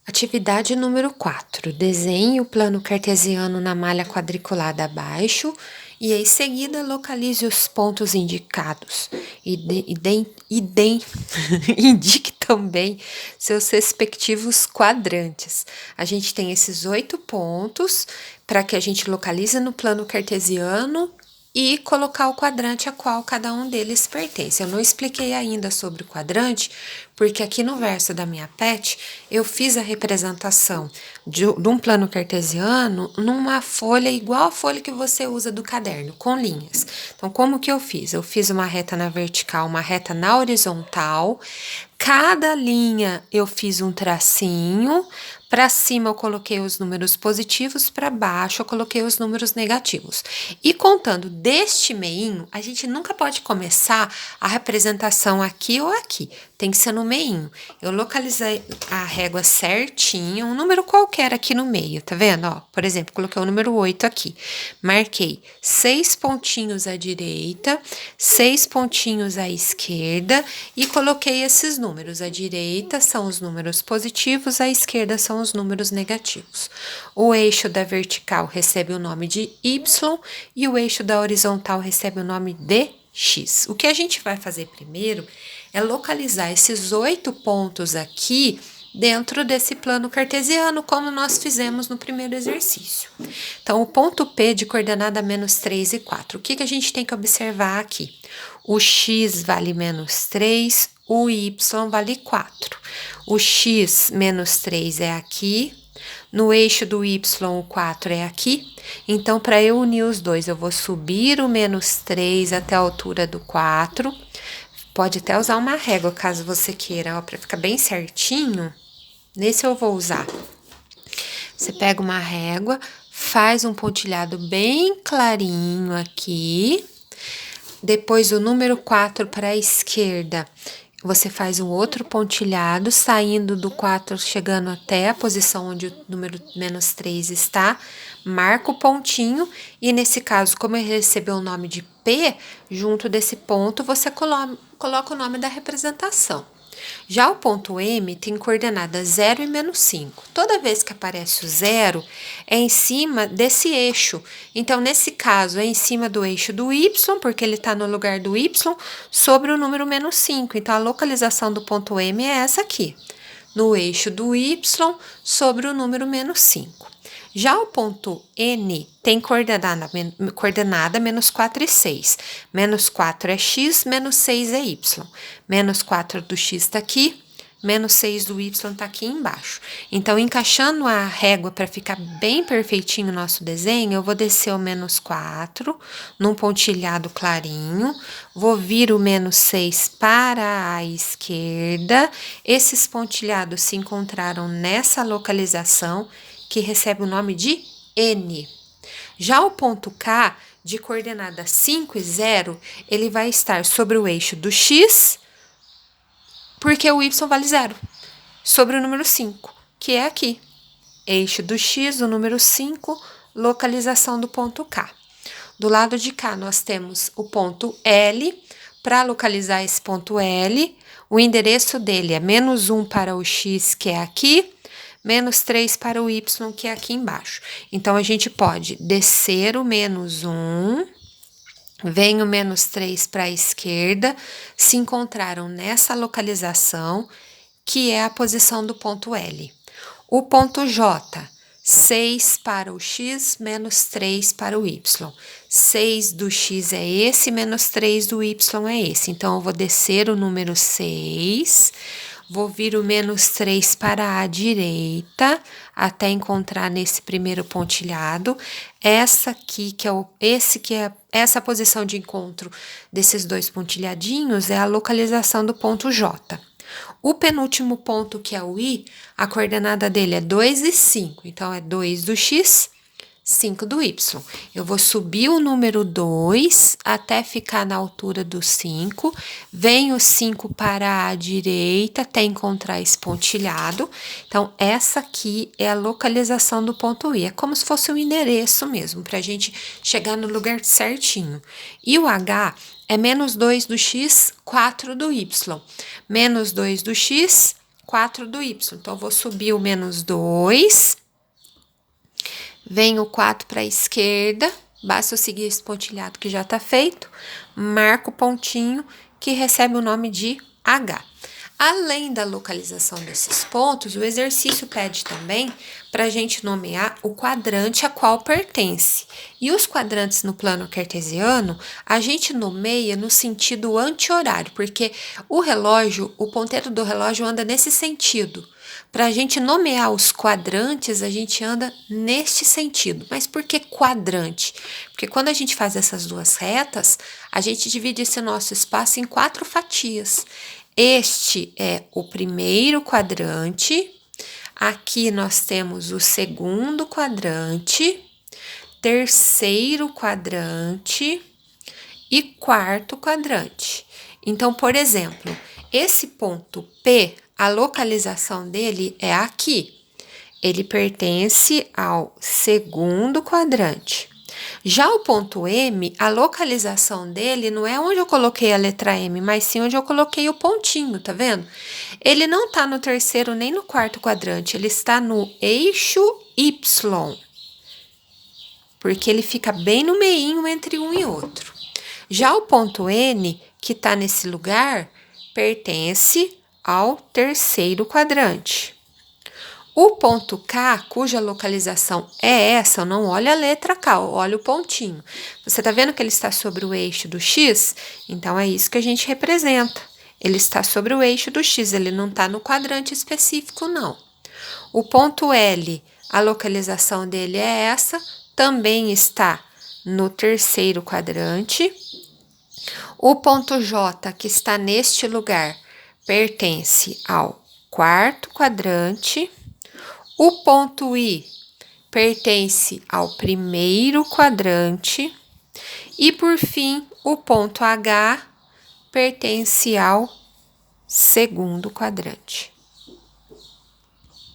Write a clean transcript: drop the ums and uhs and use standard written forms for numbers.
Atividade número 4. Desenhe o plano cartesiano na malha quadriculada abaixo e, em seguida, localize os pontos indicados. Indique também seus respectivos quadrantes. A gente tem esses 8 pontos para que a gente localize no plano cartesiano e colocar o quadrante a qual cada um deles pertence. Eu não expliquei ainda sobre o quadrante, porque aqui no verso da minha PET eu fiz a representação de um plano cartesiano numa folha igual a folha que você usa do caderno, com linhas. Então, como que eu fiz? Eu fiz uma reta na vertical, uma reta na horizontal. Cada linha eu fiz um tracinho. Para cima eu coloquei os números positivos, para baixo eu coloquei os números negativos. E contando deste meinho, a gente nunca pode começar a representação aqui ou aqui, tem que ser no meinho. Eu localizei a régua certinho, um número qualquer aqui no meio, tá vendo? Ó, por exemplo, coloquei o número 8 aqui. Marquei 6 pontinhos à direita, 6 pontinhos à esquerda e coloquei esses números. À direita são os números positivos, à esquerda são os números negativos. O eixo da vertical recebe o nome de Y e o eixo da horizontal recebe o nome de X. O que a gente vai fazer primeiro é localizar esses 8 pontos aqui dentro desse plano cartesiano, como nós fizemos no primeiro exercício. Então, o ponto P de coordenada menos 3 e 4. O que a gente tem que observar aqui? O X vale menos 3, o Y vale 4. O X menos 3 é aqui, no eixo do Y o 4 é aqui. Então, para eu unir os dois, eu vou subir o menos 3 até a altura do 4. Pode até usar uma régua, caso você queira, ó, para ficar bem certinho. Nesse eu vou usar. Você pega uma régua, faz um pontilhado bem clarinho aqui. Depois, o número 4 para a esquerda, você faz um outro pontilhado, saindo do 4, chegando até a posição onde o número menos 3 está. Marca o pontinho e, nesse caso, como ele recebeu o nome de P, junto desse ponto, você coloca o nome da representação. Já o ponto M tem coordenadas 0 e menos 5. Toda vez que aparece o 0, é em cima desse eixo. Então, nesse caso, é em cima do eixo do Y, porque ele está no lugar do Y, sobre o número menos 5. Então, a localização do ponto M é essa aqui, no eixo do Y, sobre o número menos 5. Já o ponto N tem coordenada menos 4 e 6. Menos 4 é x, menos 6 é y. Menos 4 do x está aqui, menos 6 do y está aqui embaixo. Então, encaixando a régua para ficar bem perfeitinho o nosso desenho, eu vou descer o menos 4 num pontilhado clarinho, vou vir o menos 6 para a esquerda. Esses pontilhados se encontraram nessa localização, que recebe o nome de N. Já o ponto K, de coordenada 5 e 0, ele vai estar sobre o eixo do X, porque o Y vale 0, sobre o número 5, que é aqui. Eixo do X, o número 5, localização do ponto K. Do lado de cá, nós temos o ponto L. Para localizar esse ponto L, o endereço dele é menos 1 para o X, que é aqui, menos 3 para o Y, que é aqui embaixo. Então, a gente pode descer o menos 1, vem o menos 3 para a esquerda, se encontraram nessa localização, que é a posição do ponto L. O ponto J, 6 para o X, menos 3 para o Y. 6 do X é esse, menos 3 do Y é esse. Então, eu vou descer o número 6, vou vir o menos 3 para a direita, até encontrar nesse primeiro pontilhado. Essa aqui, essa posição de encontro desses dois pontilhadinhos, é a localização do ponto J. O penúltimo ponto, que é o I, a coordenada dele é 2 e 5. Então, é 2 do X, 5 do Y. Eu vou subir o número 2 até ficar na altura do 5. Venho o 5 para a direita até encontrar esse pontilhado. Então, essa aqui é a localização do ponto I. É como se fosse um endereço mesmo, para a gente chegar no lugar certinho. E o H é menos 2 do X, 4 do Y. Menos 2 do X, 4 do Y. Então, eu vou subir o menos 2, venho o 4 para a esquerda, basta eu seguir esse pontilhado que já tá feito, marco o pontinho que recebe o nome de H. Além da localização desses pontos, o exercício pede também para a gente nomear o quadrante a qual pertence. E os quadrantes no plano cartesiano, a gente nomeia no sentido anti-horário, porque o ponteiro do relógio anda nesse sentido. Para a gente nomear os quadrantes, a gente anda neste sentido. Mas por que quadrante? Porque quando a gente faz essas duas retas, a gente divide esse nosso espaço em 4 fatias. Este é o primeiro quadrante, aqui nós temos o segundo quadrante, terceiro quadrante e quarto quadrante. Então, por exemplo, esse ponto P, a localização dele é aqui. Ele pertence ao segundo quadrante. Já o ponto M, a localização dele não é onde eu coloquei a letra M, mas sim onde eu coloquei o pontinho, tá vendo? Ele não está no terceiro nem no quarto quadrante, ele está no eixo Y, porque ele fica bem no meinho entre um e outro. Já o ponto N, que está nesse lugar, pertence ao terceiro quadrante. O ponto K, cuja localização é essa, não olha a letra K, olha o pontinho. Você tá vendo que ele está sobre o eixo do X? Então, é isso que a gente representa. Ele está sobre o eixo do X, ele não está no quadrante específico, não. O ponto L, a localização dele é essa, também está no terceiro quadrante. O ponto J, que está neste lugar, pertence ao quarto quadrante. O ponto I pertence ao primeiro quadrante e, por fim, o ponto H pertence ao segundo quadrante.